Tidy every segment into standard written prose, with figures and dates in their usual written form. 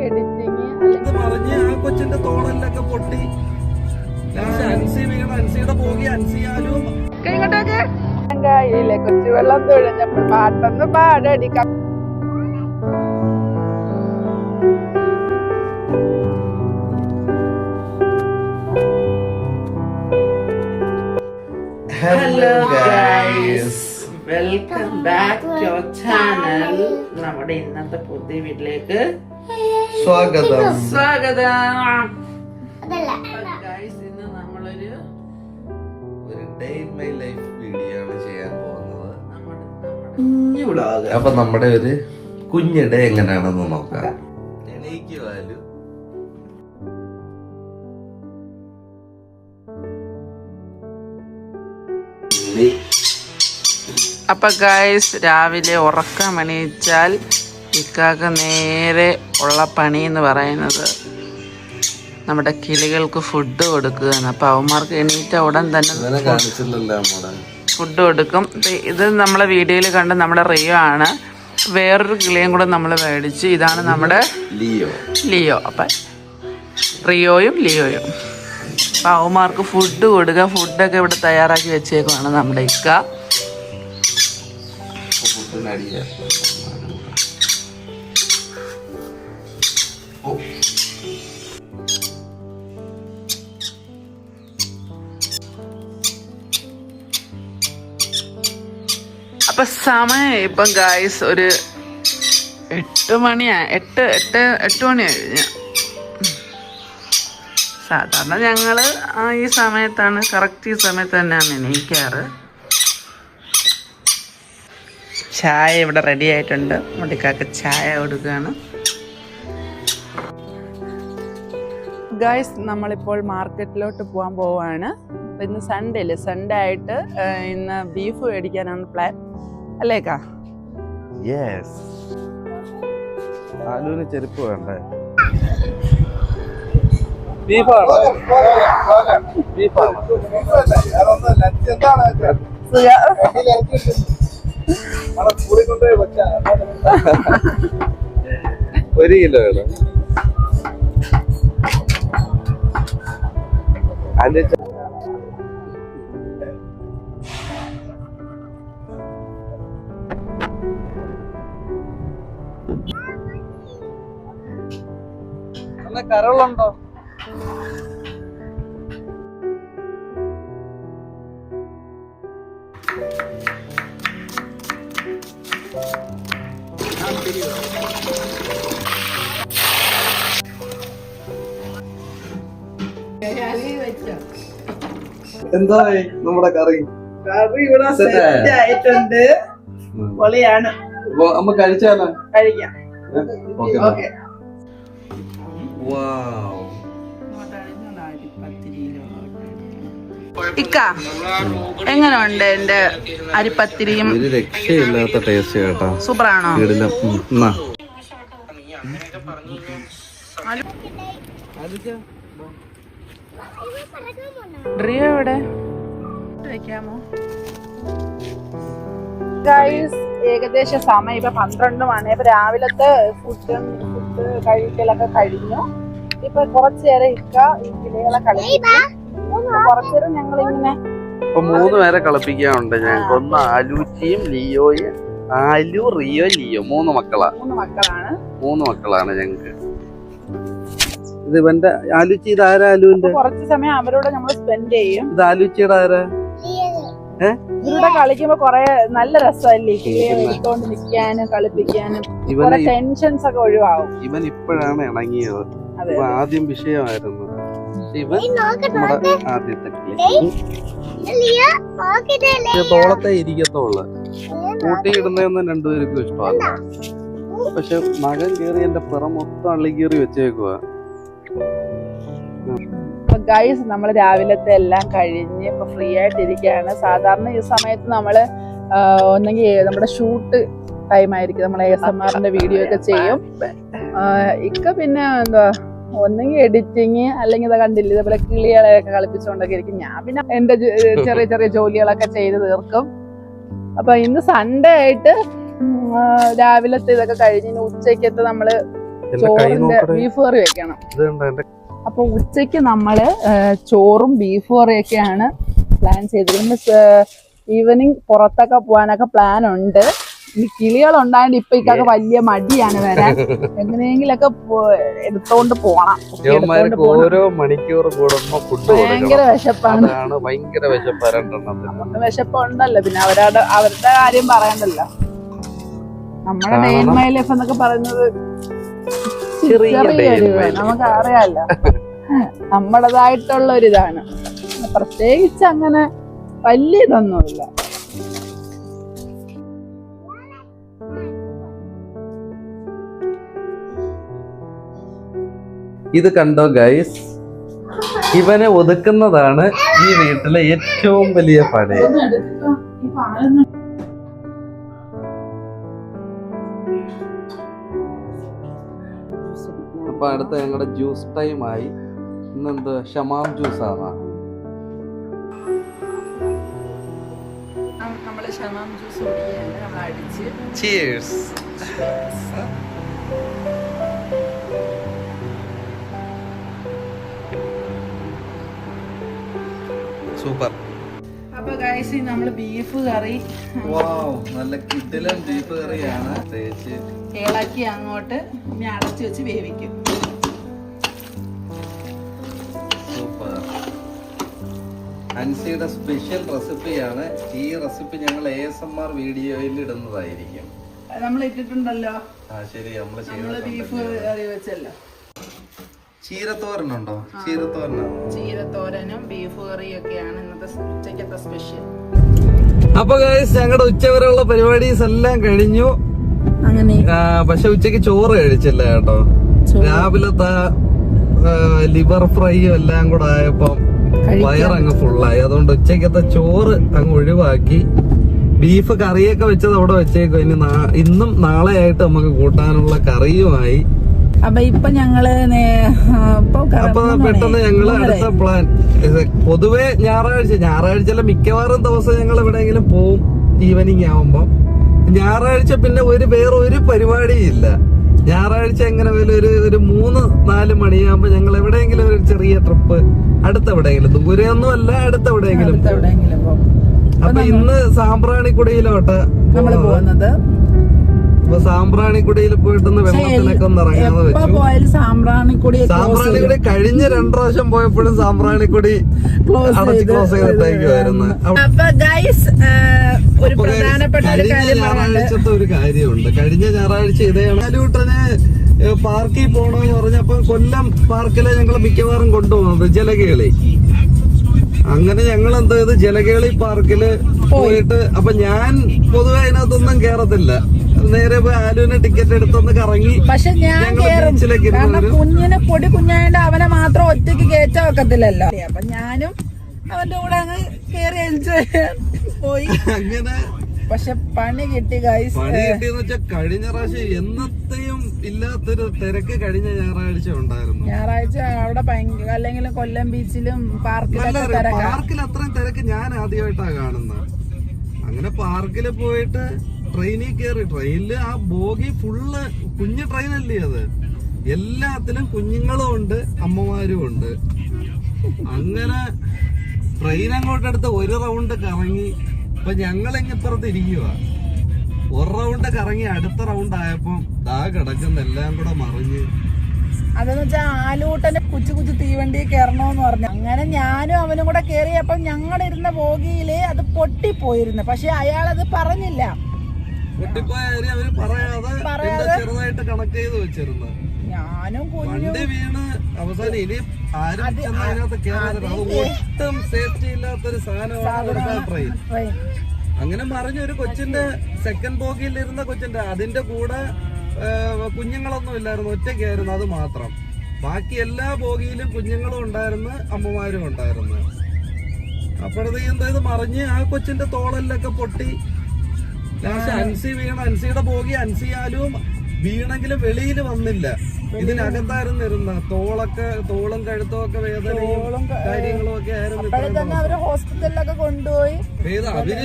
Editing അല്ലെങ്കിൽ പറഞ്ഞ് ആ കൊച്ചിന്റെ തോളെല്ലൊക്കെ പൊട്ടി അൻസി വീണ അൻസിയുടെ പോകി അൻസിയാലും ിലെ കൊച്ചു വെള്ളം തുഴഞ്ഞപ്പോൾ പാട്ടൊന്ന് പാടടിക്കാം. Hello guys, welcome back to our channel. നമ്മുടെ ഇന്നത്തെ പുതിയ വീട്ടിലേക്ക് സ്വാഗതം. ഗൈസ്, ഇന്ന് നമ്മളൊരു day in my life video ആണ് ചെയ്യാൻ പോകുന്നത്. അപ്പൊ നമ്മുടെ ഒരു കുഞ്ഞ് ഡേ എങ്ങനെയാണെന്ന് നോക്കാം. എണീക്കുവാലും അപ്പൊ ഗൈസ്, രാവിലെ ഉറക്കം എണീച്ചാൽ ഇക്കാക്ക് നേരെ ഉള്ള പണി എന്ന് പറയുന്നത് നമ്മുടെ കിളികൾക്ക് ഫുഡ് കൊടുക്കുകയാണ്. അപ്പൊ അവന്മാർക്ക് എണീറ്റ ഉടൻ തന്നെ ഫുഡ് കൊടുക്കും. ഇത് നമ്മളെ വീഡിയോയിൽ കണ്ട് നമ്മുടെ റിയോ ആണ്. വേറൊരു കിളിയും കൂടെ നമ്മൾ മേടിച്ചു. ഇതാണ് നമ്മുടെ ലിയോ. അപ്പൊ റിയോയും ലിയോയും. അപ്പൊ അവന്മാർക്ക് ഫുഡ് കൊടുക്കുക. ഫുഡൊക്കെ ഇവിടെ തയ്യാറാക്കി വെച്ചേക്കുവാണ് നമ്മുടെ ഇക്ക. അപ്പൊ സമയം ഇപ്പം ഗായ്സ് ഒരു 8 മണി കഴിഞ്ഞു. സാധാരണ ഞങ്ങള് ഈ സമയത്താണ്, കറക്റ്റ് ഈ സമയത്ത് തന്നെയാണ് എണീക്കാറ്. ചായ ഇവിടെ റെഡി ആയിട്ടുണ്ട്. മുടിക്കാക്ക് ചായ കൊടുക്കുകയാണ്. ഗായ്സ്, നമ്മളിപ്പോൾ മാർക്കറ്റിലോട്ട് പോകാൻ പോവാണ്. അപ്പം ഇന്ന് സൺഡേ ആയിട്ട് ഇന്ന് ബീഫ് മേടിക്കാനാണ് പ്ലാൻ, അല്ലേക്കാ? യെസ്. ആലുവിന് ചെരുപ്പ് വേണ്ടേ? ഒരു കിലോ വേണം. കരളുണ്ടോ? എന്തായി നമ്മുടെ കറി ഇവിടെ സെറ്റ് ആയിട്ടുണ്ട്. പൊളിയാണ്. നമ്മ കഴിച്ചാലോ? കഴിക്കാം. ഓക്കെ. ഇക്ക, എങ്ങനെയുണ്ട് എന്റെ അരിപ്പത്തിരിയും? ഒരു രക്ഷയില്ലാത്ത ടേസ്റ്റ് കേട്ടോ. സൂപ്പറാണോ? റിയോ എവിടെ? വെക്കാമോ? ഏകദേശം സമയം ഇപ്പൊ 12 മണി. ഇപ്പൊ രാവിലത്തെ ഫുഡ് കഴിക്കലൊക്കെ കഴിഞ്ഞു. ഇപ്പൊ കുറച്ചു നേരം ഇക്ക ഈ കിളികളെ കളിപ്പിക്കും. കുറച്ചേരം ഞങ്ങളിങ്ങനെ 3 പേരെ കളിപ്പിക്കാനുണ്ട് ഞങ്ങൾക്ക്. ഒന്ന് ആലൂച്ചിയും ലിയോയും. ആലു, റിയോ, ലിയോ 3 മക്കളാണ് ഞങ്ങക്ക്. ഇത് ഇവന്റെ ആലുച്ചി. ഇത് ആരാ ആലുവിന്റെ? കുറച്ച് സമയം അവരോട് നമ്മൾ സ്പെൻഡ് ചെയ്യും. ഇത് ആലുച്ചിയുടെ ആരാ? ഇവരുടെ കളിക്കുമ്പോ കൊറേ നല്ല രസമല്ലേ, എടുത്തോണ്ട് നിക്കാനും കളിപ്പിക്കാനും. ടെൻഷൻസ് ഒക്കെ ഒഴിവാകും. ഇവൻ ഇപ്പോഴാണ് ഇണങ്ങിയത്. ആദ്യം വിഷയമായിരുന്നു. ഇവൻ നമ്മുടെ ആദ്യത്തെ തോളത്തെ ഇരിക്കത്തുള്ളു. കൂട്ടിയിടുന്നതൊന്നും രണ്ടുപേർക്കും ഇഷ്ടമല്ല. പക്ഷെ മകൻ കേറി എന്റെ പിറം മൊത്തം അള്ളിക്കേറി വെച്ചേക്കുവാ. ഗൈസ്, നമ്മൾ രാവിലത്തെ എല്ലാം കഴിഞ്ഞ് ഇപ്പൊ ഫ്രീ ആയിട്ടിരിക്കുകയാണ്. സാധാരണ ഈ സമയത്ത് നമ്മള് ഒന്നെങ്കിൽ നമ്മുടെ ഷൂട്ട് ടൈം ആയിരിക്കും, നമ്മൾ ASMRന്റെ വീഡിയോ ഒക്കെ ചെയ്യും. ഇക്ക പിന്നെ എന്താ, ഒന്നെങ്കിൽ എഡിറ്റിങ്, അല്ലെങ്കിൽ ഇത് കണ്ടില്ല ഇതേപോലെ കിളികളെയൊക്കെ കളിപ്പിച്ചുകൊണ്ടൊക്കെ ഇരിക്കും. ഞാൻ പിന്നെ എന്റെ ചെറിയ ചെറിയ ജോലികളൊക്കെ ചെയ്ത് തീർക്കും. അപ്പൊ ഇന്ന് സൺഡേ ആയിട്ട് രാവിലത്തെ ഇതൊക്കെ കഴിഞ്ഞ് ഉച്ചക്കത്തെ നമ്മള് ചോറിന്റെ ബീഫ് കറി വെക്കണം. അപ്പൊ ഉച്ചക്ക് നമ്മള് ചോറും ബീഫ് കറിയൊക്കെയാണ് പ്ലാൻ ചെയ്തിരിക്കുന്നത്. ഈവനിങ് പുറത്തൊക്കെ പോകാനൊക്കെ പ്ലാൻ ഉണ്ട്. ഈ കിളികളുണ്ടായത് ഇപ്പൊ ഇക്കൊക്കെ വലിയ മടിയാണ് വരാൻ. എങ്ങനെയെങ്കിലൊക്കെ എടുത്തോണ്ട് പോണം. ഓരോ മണിക്കൂർ കൂടുമ്പോ ഫുഡ് ഭയങ്കര വിശപ്പാണ്. ഭയങ്കര നമുക്ക് വിശപ്പുണ്ടല്ലോ, പിന്നെ അവരുടെ കാര്യം പറയണ്ടല്ലോ. നമ്മുടെ ഡേ ഇൻ മൈ ലൈഫ് എന്നൊക്കെ പറയുന്നത് നമുക്ക് അറിയാലോ, നമ്മുടേതായിട്ടുള്ള ഒരിതാണ്. പ്രത്യേകിച്ച് അങ്ങനെ വലിയ ഇതൊന്നുമില്ല. ഇത് കണ്ടോ ഗൈസ്, ഇവനെ ഒതുക്കുന്നതാണ് ഈ വീട്ടിലെ ഏറ്റവും വലിയ പണി. അപ്പൊ അടുത്ത ഞങ്ങളുടെ ജ്യൂസ് ടൈം ആയി. ഇന്നെന്ത് ഷമാം ജ്യൂസ് ആണ്. Cheers. സൂപ്പർ. അപ്പൊ ഗൈസ് നമ്മള് ബീഫ് കറി നല്ല കിടിലൻ ബീഫ് കറിയാണ്. ഇളക്കി അങ്ങോട്ട് ഇനി അടച്ചു വെച്ച് വേവിക്കും. സൂപ്പർ. അൻസിയുടെ സ്പെഷ്യൽ റെസിപ്പിയാണ്. ഈ റെസിപ്പി ഞങ്ങൾ ASMR വീഡിയോയിൽ ഇടുന്നതായിരിക്കും. നമ്മൾ ഇട്ടിട്ടുണ്ടല്ലോ. ശരി, നമ്മള് ബീഫ് കറി വെച്ചല്ലോ. ചീരത്തോരനുണ്ടോ? ചീരത്തോരനും ബീഫ് കറിയും ഒക്കെയാണ് ഇന്നത്തെ ഉച്ചക്കത്തെ സ്പെഷ്യൽ. അപ്പൊ ഗൈസ് ഞങ്ങളുടെ ഉച്ചവരെയുള്ള പരിപാടീസ് എല്ലാം കഴിഞ്ഞു. അങ്ങനെ പക്ഷെ ഉച്ചക്ക് ചോറ് കഴിച്ചില്ല കേട്ടോ. രാവിലത്തെ ലിവർ ഫ്രൈയും എല്ലാം കൂടെ ആയപ്പോ വയറങ്ങ് ഫുള്ളായി. അതുകൊണ്ട് ഉച്ചക്കത്തെ ചോറ് അങ്ങ് ഒഴിവാക്കി. ബീഫ് കറിയൊക്കെ വെച്ചത് അവിടെ വെച്ചേക്കും. ഇന്നും നാളെ ആയിട്ട് നമുക്ക് കൂട്ടാനുള്ള കറിയുമായി. അപ്പൊ ഇപ്പൊ ഞങ്ങള് അപ്പൊ പെട്ടെന്ന് ഞങ്ങള് അടുത്ത പ്ലാൻ പൊതുവെ ഞായറാഴ്ച മിക്കവാറും ദിവസം ഞങ്ങൾ എവിടെയെങ്കിലും പോവും ഈവനിങ് ആവുമ്പോ. ഞായറാഴ്ച പിന്നെ വേറെ ഒരു പരിപാടിയില്ല. ഞായറാഴ്ച എങ്ങനെ ഒരു 3-4 മണിയാകുമ്പോ ഞങ്ങൾ എവിടെയെങ്കിലും ഒരു ചെറിയ ട്രിപ്പ് അടുത്തെവിടെയെങ്കിലും, ദൂരെയൊന്നും അല്ല, അടുത്തെവിടെയെങ്കിലും. അപ്പൊ ഇന്ന് സാമ്പ്രാണിക്കുടിയിലോട്ട് നമ്മള് പോകുന്നത്. അപ്പൊ സാമ്പ്രാണിക്കുടിയിൽ പോയിട്ടൊന്ന് വെള്ളത്തിലൊക്കെ ഒന്ന് ഇറങ്ങാതെ വെച്ചു. സാമ്പ്രാണിക്കുടി കഴിഞ്ഞ 2 പ്രാവശ്യം പോയപ്പോഴും സാമ്പ്രാണിക്കുടി ക്ലോസ് ചെയ്തിട്ടേക്കുമായിരുന്നു. കഴിഞ്ഞ ഞായറാഴ്ചത്തെ ഒരു കാര്യമുണ്ട്. കഴിഞ്ഞ ഞായറാഴ്ച ഇതേ ആലൂട്ടനെ പാർക്കിൽ പോണോന്ന് പറഞ്ഞപ്പോ കൊല്ലം പാർക്കിലെ ഞങ്ങൾ മിക്കവാറും കൊണ്ടുപോകുന്നത് ജലകേളി. അങ്ങനെ ഞങ്ങൾ എന്താ ചെയ്ത് ജലകേളി പാർക്കില് പോയിട്ട്, അപ്പൊ ഞാൻ പൊതുവെ അതിനകത്തൊന്നും കേറത്തില്ല. നേരെ പോയി ആലുവിന് ടിക്കറ്റ് എടുത്തൊന്ന് കറങ്ങി. പക്ഷെ ഞാൻ കുഞ്ഞിനെ കുഞ്ഞായോണ്ട് അവനെ മാത്രം ഒറ്റയ്ക്ക് കയറ്റാൻ വെക്കത്തില്ലല്ലോ. അപ്പൊ ഞാനും അവന്റെ കൂടെ അങ്ങ് കേറി പോയി. അങ്ങനെ പക്ഷെ പണി കിട്ടി ഗൈസ്. പണി കിട്ടിയെന്ന് വെച്ചാൽ കഴിഞ്ഞ പ്രാവശ്യം എന്നത്തെയും ഇല്ലാത്തൊരു തിരക്ക് കഴിഞ്ഞ ഞായറാഴ്ച ഉണ്ടായിരുന്നു. ഞായറാഴ്ച അവിടെ ഭയങ്കര, അല്ലെങ്കിലും കൊല്ലം ബീച്ചിലും പാർക്കിൽ അത്രയും തിരക്ക് ഞാൻ ആദ്യമായിട്ടാണ് കാണുന്നത്. അങ്ങനെ പാർക്കില് പോയിട്ട് ട്രെയിനിൽ കയറി. ട്രെയിനില് ആ ബോഗി ഫുള്ള് കുഞ്ഞു ട്രെയിനല്ലേ അത്. എല്ലാത്തിലും കുഞ്ഞുങ്ങളും ഉണ്ട്, അമ്മമാരും ഉണ്ട്. അങ്ങനെ ട്രെയിൻ അങ്ങോട്ടെടുത്ത് ഒരു റൗണ്ട് കറങ്ങി. അപ്പൊ ഞങ്ങളിങ്ങിപ്പുറത്ത് ഇരിക്കുക. ഒരു റൗണ്ട് കറങ്ങി അടുത്ത റൗണ്ട് ആയപ്പോ കിടക്കുന്ന എല്ലാം കൂടെ മറിഞ്ഞ്. അതെന്ന് വെച്ചാൽ ആലൂട്ടന്റെ കുച്ചു തീവണ്ടി കയറണോന്ന് പറഞ്ഞു. അങ്ങനെ ഞാനും അവനും കൂടെ കയറിയപ്പോ ഞങ്ങളുടെ ഇരുന്ന ബോഗിയില് അത് പൊട്ടിപ്പോയിരുന്നു. പക്ഷെ അയാളത് പറഞ്ഞില്ല. പൊട്ടിപ്പോയ കാര്യം അവര് പറയാതെ ചെറുതായിട്ട് കണക്ട് ചെയ്ത് വെച്ചിരുന്നു. ഞാനും വണ്ടി വീണ് അവസാനം ഇനി ആരും അതിനകത്ത് കയറാതെ. അത് ഒട്ടും സേഫ്റ്റി ഇല്ലാത്തൊരു സാധനമാണ് ട്രെയിൻ. അങ്ങനെ മറിഞ്ഞ ഒരു കൊച്ചിന്റെ സെക്കൻഡ് ബോഗിയിൽ ഇരുന്ന കൊച്ചിന്റെ അതിന്റെ കൂടെ കുഞ്ഞുങ്ങളൊന്നും ഇല്ലായിരുന്നു, ഒറ്റയ്ക്കായിരുന്നു. അത് മാത്രം. ബാക്കി എല്ലാ ബോഗിയിലും കുഞ്ഞുങ്ങളും ഉണ്ടായിരുന്നു, അമ്മമാരും ഉണ്ടായിരുന്നു. അപ്പോഴത്തേക്ക് എന്താ ഇത് മറിഞ്ഞ് ആ കൊച്ചിന്റെ തോളലിലൊക്കെ പൊട്ടി. ലാസ്റ്റ് അൻസി വീണ, അൻസിയുടെ ബോഗി അൻസിയാലും വീണെങ്കിലും വെളിയിൽ വന്നില്ല. ഇതിനകത്തായിരുന്നു ഇരുന്ന തോളും കഴുത്തും ഒക്കെ വേദനയും കാര്യങ്ങളും ഒക്കെ ആയിരുന്നു. അവര് ഹോസ്പിറ്റലിലൊക്കെ കൊണ്ടുപോയി അവര്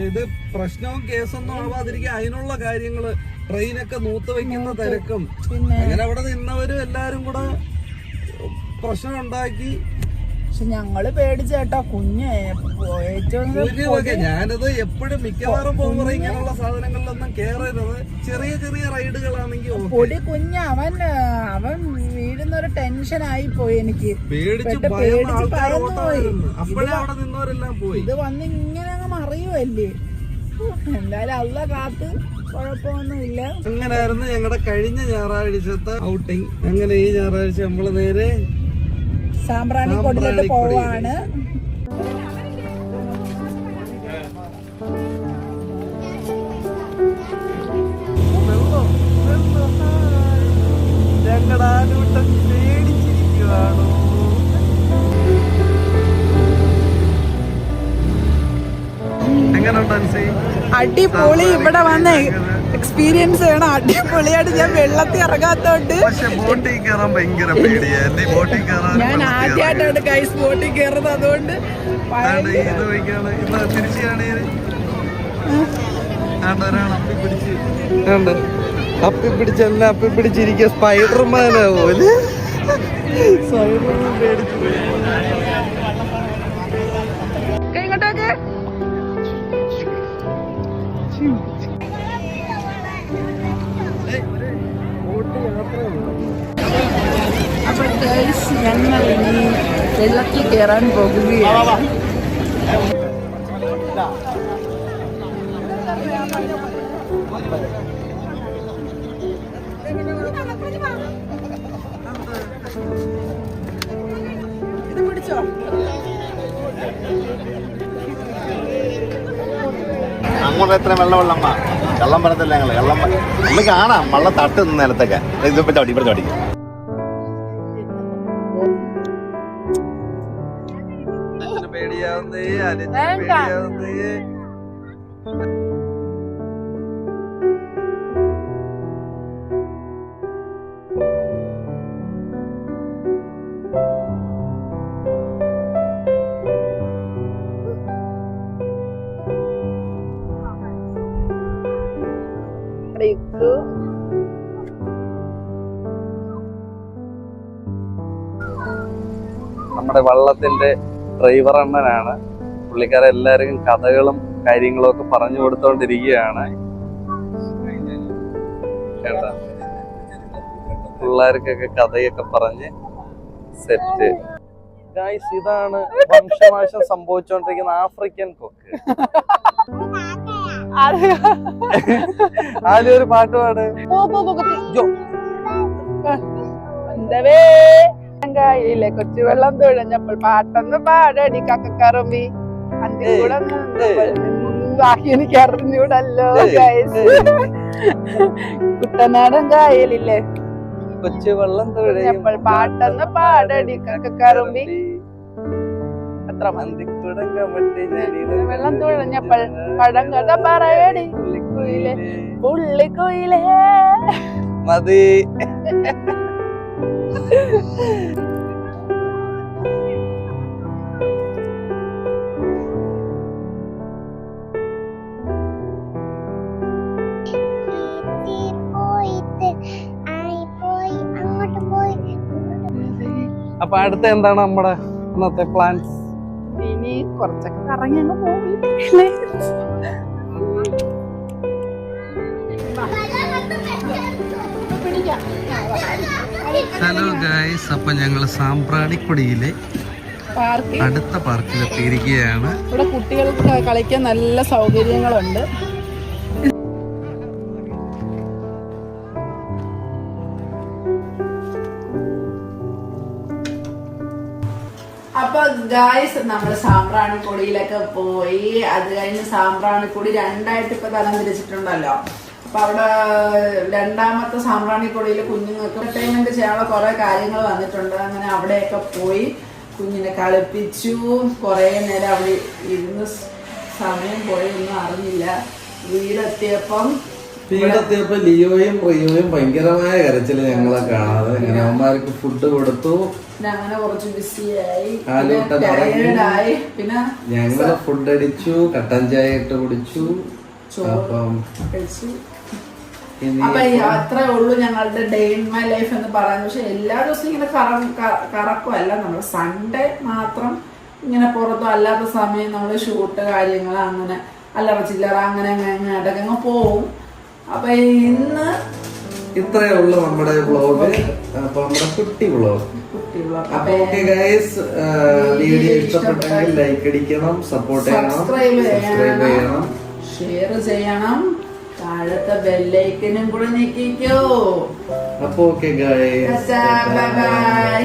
ഇത് പ്രശ്നവും കേസൊന്നും ആവാതിരിക്കുക അതിനുള്ള കാര്യങ്ങള് ട്രെയിനൊക്കെ നൂത്ത് വെക്കുന്ന തിരക്കും അങ്ങനെ അവിടെ നിന്നവരും എല്ലാരും കൂടെ പ്രശ്നം ഉണ്ടാക്കി. പക്ഷെ ഞങ്ങള് പേടിച്ചേട്ടാ കുഞ്ഞ് ഏറ്റവും ഞാനത് എപ്പോഴും മിക്കവാറും പോകുമ്പോൾ ഇങ്ങനെയുള്ള സാധനങ്ങളിലൊന്നും കേറരുത്. ചെറിയ ചെറിയ റൈഡുകളാണെങ്കിൽ പൊടി കുഞ്ഞ് അവൻ വീഴുന്നൊരു ടെൻഷൻ ആയി പോയി. എനിക്ക് പേടിച്ച് അപ്പോഴേ അവിടെ നിന്നവരെല്ലാം പോയി. ഇത് വന്ന് ഇങ്ങനെ അങ്ങ് മറിയുമല്ലേ. എന്തായാലും അല്ല കാത്ത് കുഴപ്പമൊന്നുമില്ല. അങ്ങനായിരുന്നു ഞങ്ങളുടെ കഴിഞ്ഞ ഞായറാഴ്ചത്തെ ഔട്ടിങ്. അങ്ങനെ ഈ ഞായറാഴ്ച നമ്മള് നേരെ സാമ്പ്രാണിക്കൊടിയിലോട്ട് പോവാണ്. ഞങ്ങളുടെ ആനൂട്ടൻ പേടിച്ചിരിക്കുവാണോ? അടിപൊളി. ഇവിടെ വന്ന് എക്സ്പീരിയൻസ് ചെയ്യണം. അടിപൊളിയായിട്ട്. ഞാൻ വെള്ളത്തിൽ ഇറങ്ങാത്തോണ്ട് ഞാൻ ആദ്യമായിട്ടാണ് ഗൈസ് ബോട്ടിൽ കയറുന്നത്. അതുകൊണ്ട് അപ്പിപ്പിടിച്ചെല്ലാം അപ്പിപ്പിടിച്ചിരിക്കുക. സ്പൈഡർമാനാ പോലെ പേടിച്ചു. ഇങ്ങോട്ടൊക്കെ അപ്പൊ ഞങ്ങൾ ഇനി വെള്ളത്തിൽ കയറാൻ പോകുകയാണ്. ഇത് പിടിച്ചോ. അങ്ങോട്ട് എത്ര വെള്ളം പറയത്തില്ല ഞങ്ങള്. നമുക്ക് കാണാം വെള്ളം തട്ട് നിലത്തൊക്കെ. ഇതിപ്പോ ചവിട്ടി ഇവിടെ ചവിട്ടി. പേടിയാവുന്നേ നമ്മുടെ വള്ളത്തിന്റെ ഡ്രൈവർ അണ്ണനാണ്. പുള്ളിക്കാരെ എല്ലാവർക്കും കഥകളും കാര്യങ്ങളും ഒക്കെ പറഞ്ഞു കൊടുത്തോണ്ടിരിക്കുകയാണ്. കേട്ടാ പിള്ളേർക്കൊക്കെ കഥയൊക്കെ പറഞ്ഞ് സെറ്റ്. ഗൈസ് ഇതാണ് വംശനാശം സംഭവിച്ചുകൊണ്ടിരിക്കുന്ന ആഫ്രിക്കൻ കൊക്ക്. ആദ്യം ഒരു പാട്ട് പാട്. ിലെ കൊച്ചു വെള്ളം തുഴഞ്ഞപ്പോൾ പാട്ടൊന്ന് പാടടി കക്കറുമ്പി അന്തികൂടെ എനിക്ക് അറിഞ്ഞൂടല്ലോ. കുട്ടനാടൻ കായലില്ലേ കൊച്ചു വെള്ളം തുഴഞ്ഞപ്പോൾ പാട്ടൊന്ന് പാടടി കക്കറുമ്പി. അത്ര വെള്ളം തുഴഞ്ഞപ്പോൾ പഴങ്കഥ പറയടി പുള്ളിക്കുയിലേ മതി. അപ്പൊ അടുത്ത എന്താണ് നമ്മുടെ ഇന്നത്തെ പ്ലാൻസ്? ഇനി കുറച്ചൊക്കെ കറങ്ങി അങ്ങ് പോയി. ഹലോ ഗൈസ്, അപ്പൊ ഞങ്ങള് സാമ്പ്രാണിക്കൊടിയിലെ അടുത്ത പാർക്കിലെത്തിയിരിക്കുകയാണ്. ഇവിടെ കുട്ടികൾക്ക് കളിക്കാൻ നല്ല സൗകര്യങ്ങളുണ്ട്. അപ്പൊ ഗായ്സ് നമ്മള് സാമ്പ്രാണിക്കൊടിയിലൊക്കെ പോയി. അത് കഴിഞ്ഞ് സാമ്പ്രാണിക്കൊടി രണ്ടായിട്ട് ഇപ്പൊ തരം തിരിച്ചിട്ടുണ്ടല്ലോ. അപ്പൊ അവിടെ രണ്ടാമത്തെ സാമ്പ്രാണിക്കൊടിയില് കുഞ്ഞുങ്ങൾക്ക് എന്റർടൈൻമെന്റ് ചെയ്യാനുള്ള കുറെ കാര്യങ്ങൾ വന്നിട്ടുണ്ട്. അങ്ങനെ അവിടെയൊക്കെ പോയി കുഞ്ഞിനെ കളിപ്പിച്ചു. കുറെ നേരം അവിടെ ഇരുന്ന് സമയം പോയൊന്നും അറിഞ്ഞില്ല. വീടെത്തിയപ്പം വീടെത്തിയപ്പോ ലിയോയും റിയോയും ഭയങ്കരമായ കരച്ചില് ഞങ്ങളെ കാണാതെ. ഇങ്ങനെ അവന്മാർക്ക് ഫുഡ് കൊടുത്തു, അങ്ങനെ കുറച്ച് ബിസിയായി, ആലൂട്ടൻ ടയേർഡായി. പിന്നെ ഞങ്ങള് ഫുഡ് അടിച്ചു, കട്ടൻ ചായ ഇട്ട് കുടിച്ചു. അപ്പം കഴിച്ചു. ഇനി അപ്പൊ അത്രേ ഉള്ളൂ ഞങ്ങളുടെ ഡേ ഇൻ മൈ ലൈഫ് എന്ന് പറയുന്നത്. പക്ഷെ എല്ലാ ദിവസവും ഇങ്ങനെ കറക്കുമല്ല, നമ്മൾ സൺഡേ മാത്രം ഇങ്ങനെ പുറത്തും, അല്ലാത്ത സമയം നമ്മൾ ഷൂട്ട് കാര്യങ്ങൾ അങ്ങനെ അല്ലറ ചില്ലറ അങ്ങനെ അങ്ങ് പോവും. അപ്പൊ ഇന്ന് ഇത്രയേ ഉള്ളൂ നമ്മുടെ വ്ളോഗ്. അപ്പൊ നമ്മുടെ കുട്ടി വ്ളോഗ്. അപ്പൊ ഓക്കെ ഗൈസ്, വീഡിയോ ഇഷ്ടപ്പെട്ടെങ്കിൽ ലൈക്ക് അടിക്കണം, സപ്പോർട്ട് ചെയ്യണം, സബ്സ്ക്രൈബ് ചെയ്യണം, ഷെയർ ചെയ്യണം, താഴത്തെ ബെല്ലൈക്കനും കൂടെ ഞെക്കിക്കോ. അപ്പൊ ഓക്കെ ഗൈസ്, ബൈ ബൈ.